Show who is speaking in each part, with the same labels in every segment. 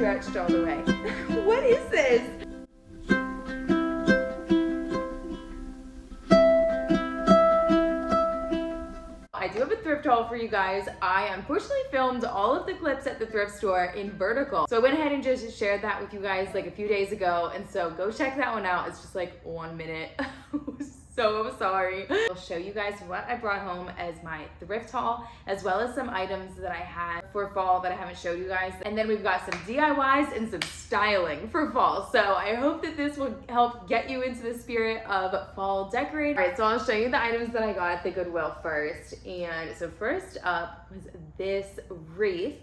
Speaker 1: stretched all the way. What is this? I do have a thrift haul for you guys. I unfortunately filmed all of the clips at the thrift store in vertical. So I went ahead and just shared that with you guys like a few days ago. And so go check that one out. It's just like 1 minute. So sorry. I'll show you guys what I brought home as my thrift haul, as well as some items that I had for fall that I haven't showed you guys. And then we've got some DIYs and some styling for fall. So I hope that this will help get you into the spirit of fall decorating. All right, so I'll show you the items that I got at the Goodwill first. And so first up was this wreath.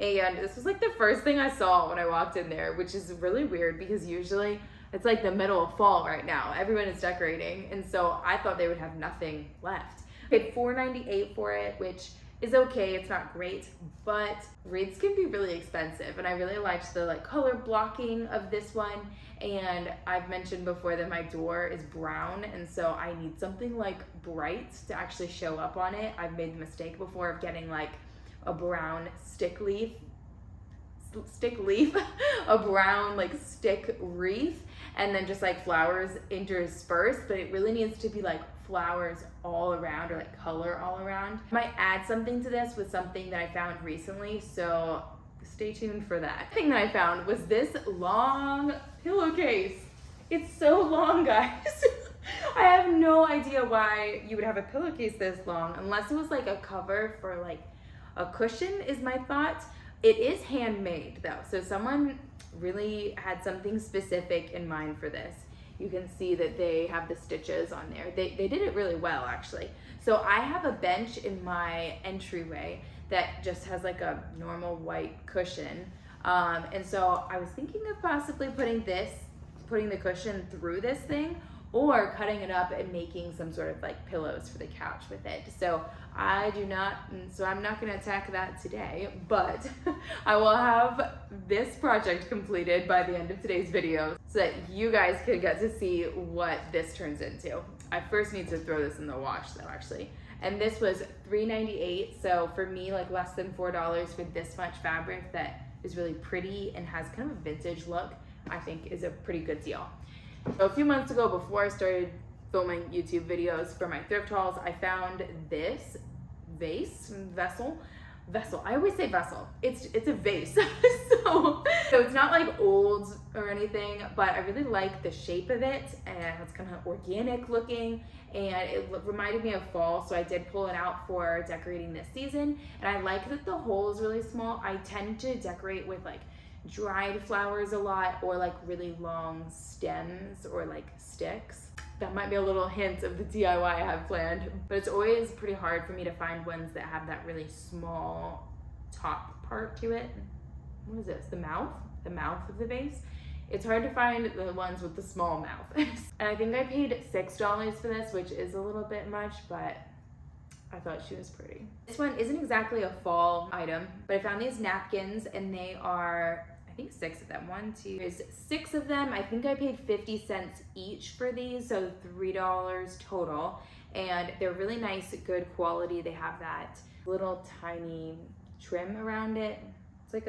Speaker 1: And this was like the first thing I saw when I walked in there, which is really weird because usually it's like the middle of fall right now. Everyone is decorating. And so I thought they would have nothing left. I paid $4.98 for it, which is okay. It's not great, but wreaths can be really expensive. And I really liked the like color blocking of this one. And I've mentioned before that my door is brown. And so I need something like bright to actually show up on it. I've made the mistake before of getting like a brown stick leaf, a brown like stick wreath, and then just like flowers interspersed, but it really needs to be like flowers all around or like color all around. I might add something to this with something that I found recently, so stay tuned for that. The thing that I found was this long pillowcase. It's so long, guys. I have no idea why you would have a pillowcase this long, unless it was like a cover for like a cushion is my thought. It is handmade though, so someone really had something specific in mind for this. You can see that they have the stitches on there. They did it really well actually. So I have a bench in my entryway that just has like a normal white cushion. And so I was thinking of possibly putting the cushion through this thing, or cutting it up and making some sort of like pillows for the couch with it. So I'm not gonna attack that today, but I will have this project completed by the end of today's video so that you guys can get to see what this turns into. I first need to throw this in the wash though, actually. And this was $3.98, so for me, like less than $4 for this much fabric that is really pretty and has kind of a vintage look, I think is a pretty good deal. So a few months ago, before I started filming YouTube videos for my thrift hauls, I found this vessel. I always say vessel. It's a vase. so it's not like old or anything, but I really like the shape of it, and it's kind of organic looking, and it reminded me of fall, so I did pull it out for decorating this season. And I like that the hole is really small. I tend to decorate with like dried flowers a lot, or like really long stems or like sticks. That might be a little hint of the DIY I have planned, but it's always pretty hard for me to find ones that have that really small top part to it. What is this? The mouth of the vase. It's hard to find the ones with the small mouth. And I think I paid $6 for this, which is a little bit much, but I thought she was pretty. This one isn't exactly a fall item, but I found these napkins, and they are, I think 6 of them. There's 6 of them. I think I paid 50 cents each for these, so $3 total. And they're really nice, good quality. They have that little tiny trim around it. It's like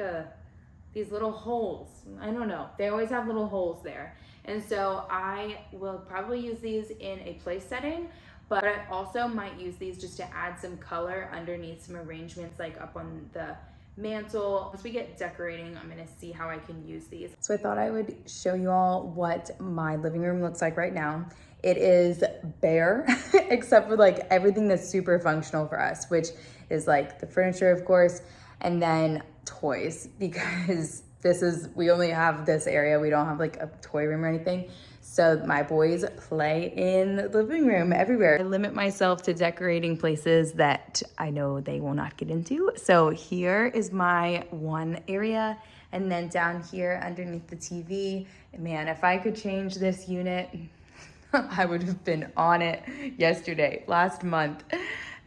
Speaker 1: these little holes. I don't know. They always have little holes there. And so I will probably use these in a place setting, but I also might use these just to add some color underneath some arrangements, like up on the mantle. Once we get decorating, I'm gonna see how I can use these. So I thought I would show you all what my living room looks like right now. It is bare, except for like everything that's super functional for us, which is like the furniture, of course, and then toys, because we only have this area. We don't have like a toy room or anything. So my boys play in the living room everywhere. I limit myself to decorating places that I know they will not get into. So here is my one area. And then down here underneath the TV, man, if I could change this unit, I would have been on it last month.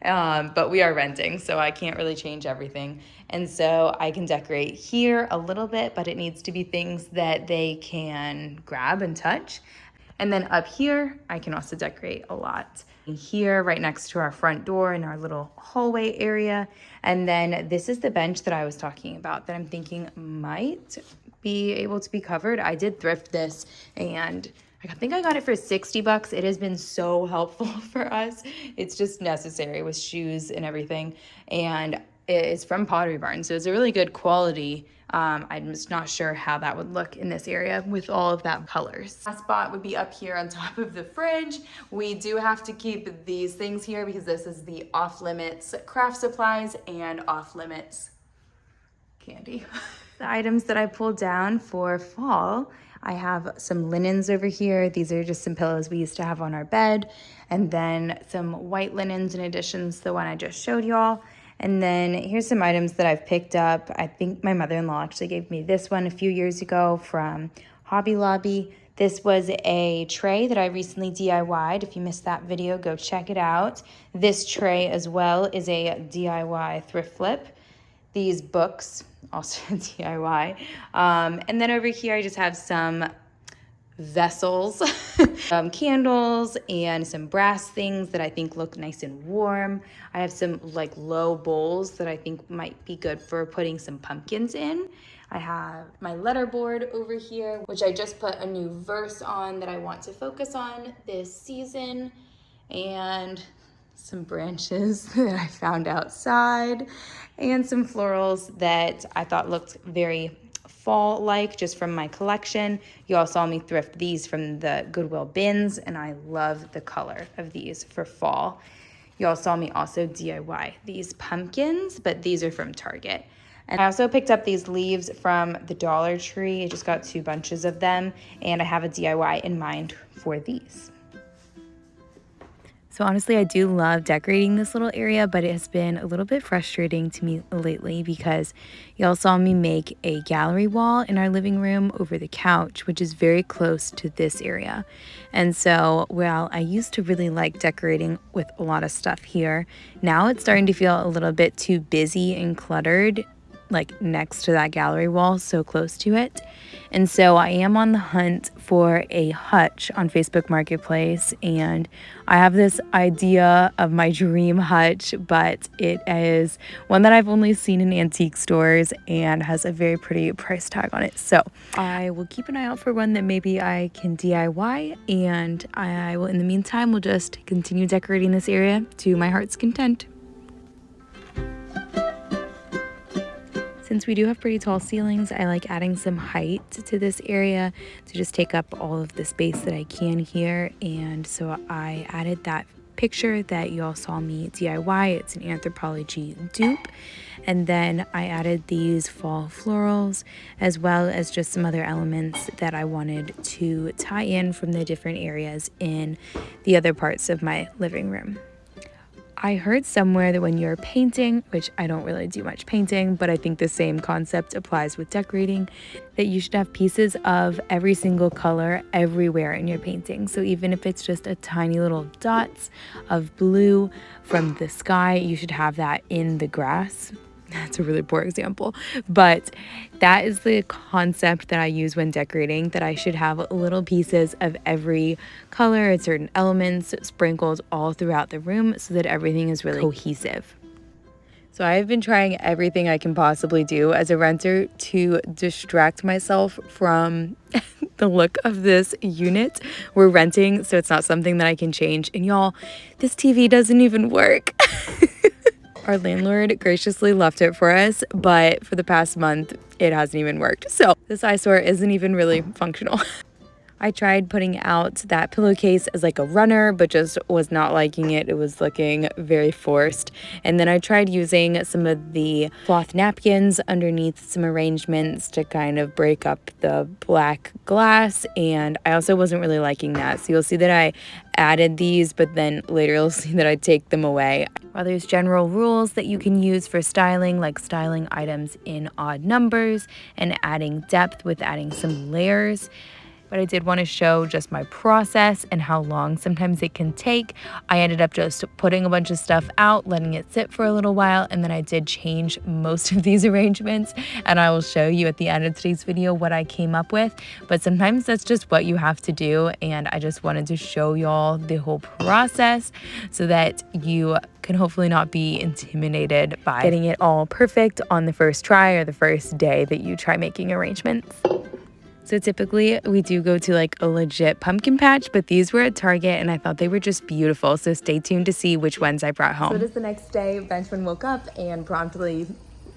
Speaker 1: But we are renting, so I can't really change everything. And so I can decorate here a little bit, but it needs to be things that they can grab and touch. And then up here, I can also decorate a lot. Here, right next to our front door in our little hallway area. And then this is the bench that I was talking about that I'm thinking might be able to be covered. I did thrift this, and I think I got it for 60 bucks. It has been so helpful for us. It's just necessary with shoes and everything. And it's from Pottery Barn, so it's a really good quality. I'm just not sure how that would look in this area with all of that colors. Last spot would be up here on top of the fridge. We do have to keep these things here because this is the off-limits craft supplies and off-limits candy. The items that I pulled down for fall, I have some linens over here. These are just some pillows we used to have on our bed, and then some white linens in addition to the one I just showed y'all. And then here's some items that I've picked up. I think my mother-in-law actually gave me this one a few years ago from Hobby Lobby. This was a tray that I recently DIY'd. If you missed that video, go check it out. This tray as well is a DIY thrift flip. These books, also DIY. And then over here, I just have some vessels, candles, and some brass things that I think look nice and warm. I have some like low bowls that I think might be good for putting some pumpkins in. I have my letterboard over here, which I just put a new verse on that I want to focus on this season, and some branches that I found outside, and some florals that I thought looked very fall-like just from my collection. You all saw me thrift these from the Goodwill bins, and I love the color of these for fall. You all saw me also DIY these pumpkins, but these are from Target. And I also picked up these leaves from the Dollar Tree. I just got 2 bunches of them, and I have a DIY in mind for these. So honestly, I do love decorating this little area, but it has been a little bit frustrating to me lately because y'all saw me make a gallery wall in our living room over the couch, which is very close to this area. And so, while I used to really like decorating with a lot of stuff here, now it's starting to feel a little bit too busy and cluttered, like next to that gallery wall, so close to it. And so I am on the hunt for a hutch on Facebook Marketplace, and I have this idea of my dream hutch, but it is one that I've only seen in antique stores and has a very pretty price tag on it. So I will keep an eye out for one that maybe I can DIY, and I will, in the meantime, will just continue decorating this area to my heart's content. Since we do have pretty tall ceilings, I like adding some height to this area to just take up all of the space that I can here. And so I added that picture that you all saw me DIY. It's an Anthropology dupe. And then I added these fall florals, as well as just some other elements that I wanted to tie in from the different areas in the other parts of my living room. I heard somewhere that when you're painting, which I don't really do much painting, but I think the same concept applies with decorating, that you should have pieces of every single color everywhere in your painting. So even if it's just a tiny little dots of blue from the sky, you should have that in the grass. That's a really poor example, but that is the concept that I use when decorating, that I should have little pieces of every color and certain elements sprinkled all throughout the room so that everything is really cohesive. So I've been trying everything I can possibly do as a renter to distract myself from the look of this unit we're renting, so it's not something that I can change. And y'all, this TV doesn't even work. Our landlord graciously left it for us, but for the past month, it hasn't even worked. So this eyesore isn't even really functional. I tried putting out that pillowcase as like a runner, but just was not liking it. It was looking very forced. And then I tried using some of the cloth napkins underneath some arrangements to kind of break up the black glass. And I also wasn't really liking that. So you'll see that I added these, but then later you'll see that I take them away. While there's general rules that you can use for styling, like styling items in odd numbers and adding depth with adding some layers, but I did want to show just my process and how long sometimes it can take. I ended up just putting a bunch of stuff out, letting it sit for a little while, and then I did change most of these arrangements, and I will show you at the end of today's video what I came up with. But sometimes that's just what you have to do, and I just wanted to show y'all the whole process so that you can hopefully not be intimidated by getting it all perfect on the first try or the first day that you try making arrangements.
Speaker 2: So typically we do go to like a legit pumpkin patch, but these were at Target and I thought they were just beautiful. So stay tuned to see which ones I brought home.
Speaker 1: So it is the next day. Benjamin woke up and promptly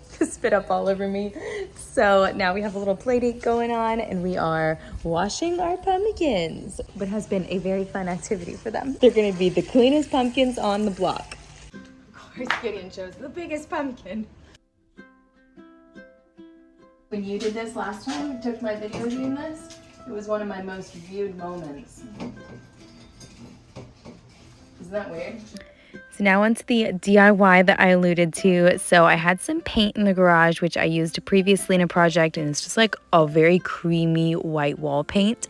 Speaker 1: spit up all over me. So now we have a little play date going on and we are washing our pumpkins. But it has been a very fun activity for them. They're gonna be the cleanest pumpkins on the block. Of course, Gideon chose the biggest pumpkin. When you did this last time, you took my video doing this, it was one of my most viewed moments. Isn't that weird?
Speaker 2: So now onto the DIY that I alluded to. So I had some paint in the garage, which I used previously in a project, and it's just like a very creamy white wall paint.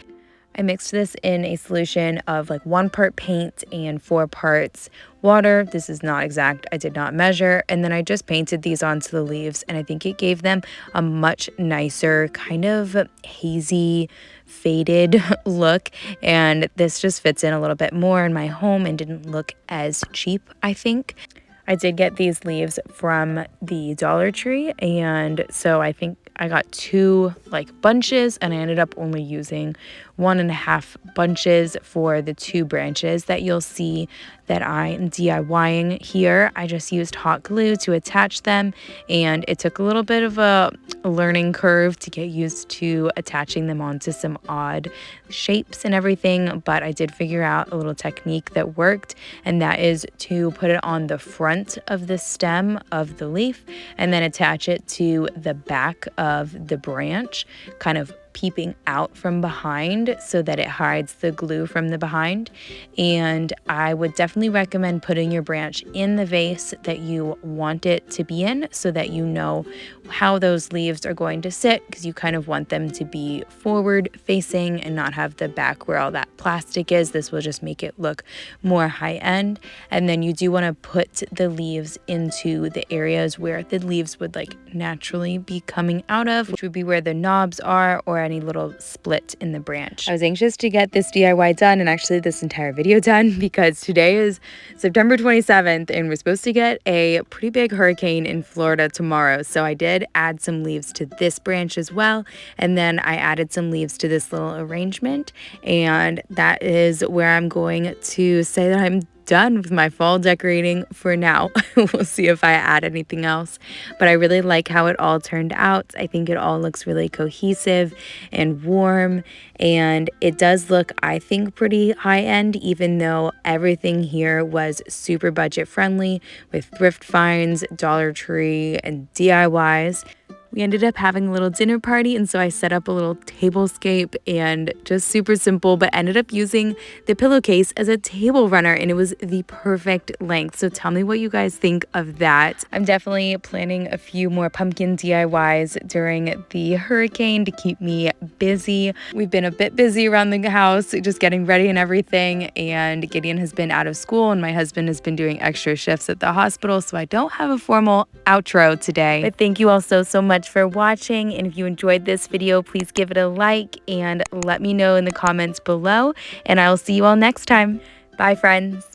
Speaker 2: I mixed this in a solution of like 1 part paint and 4 parts water. This is not exact, I did not measure. And then I just painted these onto the leaves, and I think it gave them a much nicer kind of hazy, faded look. And this just fits in a little bit more in my home and didn't look as cheap, I think. I did get these leaves from the Dollar Tree, and so I think I got 2 like bunches, and I ended up only using 1.5 bunches for the 2 branches that you'll see that I'm DIYing here. I just used hot glue to attach them, and it took a little bit of a learning curve to get used to attaching them onto some odd shapes and everything, but I did figure out a little technique that worked, and that is to put it on the front of the stem of the leaf and then attach it to the back of the branch, kind of peeping out from behind so that it hides the glue from the behind. And I would definitely recommend putting your branch in the vase that you want it to be in so that you know how those leaves are going to sit, because you kind of want them to be forward facing and not have the back where all that plastic is. This will just make it look more high end. And then you do want to put the leaves into the areas where the leaves would like naturally be coming out of, which would be where the knobs are or any little split in the branch. I was anxious to get this DIY done, and actually this entire video done, because today is September 27th and we're supposed to get a pretty big hurricane in Florida tomorrow. So I did add some leaves to this branch as well, and then I added some leaves to this little arrangement, and that is where I'm going to say that I'm done with my fall decorating for now. We'll see if I add anything else, but I really like how it all turned out. I think it all looks really cohesive and warm, and it does look, I think, pretty high end, even though everything here was super budget friendly with thrift finds, Dollar Tree, and DIYs. We ended up having a little dinner party, and so I set up a little tablescape, and just super simple, but ended up using the pillowcase as a table runner, and it was the perfect length. So tell me what you guys think of that. I'm definitely planning a few more pumpkin DIYs during the hurricane to keep me busy. We've been a bit busy around the house, just getting ready and everything, and Gideon has been out of school, and my husband has been doing extra shifts at the hospital, so I don't have a formal outro today. But thank you all so much for watching, and if you enjoyed this video, please give it a like and let me know in the comments below, and I will see you all next time. Bye, friends.